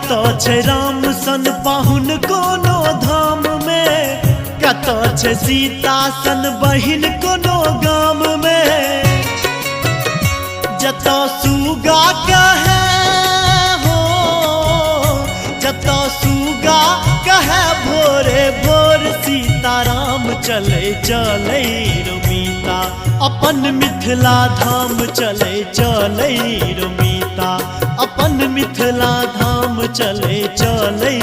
कतो छे राम सन पाहुन कोनो धाम में, कतो छे सीता सन बहिन कोनो गाम में। जतो सुगा कहे हो, जतो सुगा कहे भोरे भोर सीताराम चले चले रमीता, अपन मिथिला धाम चले चले रमीता, अपन मिथिला धाम चले चले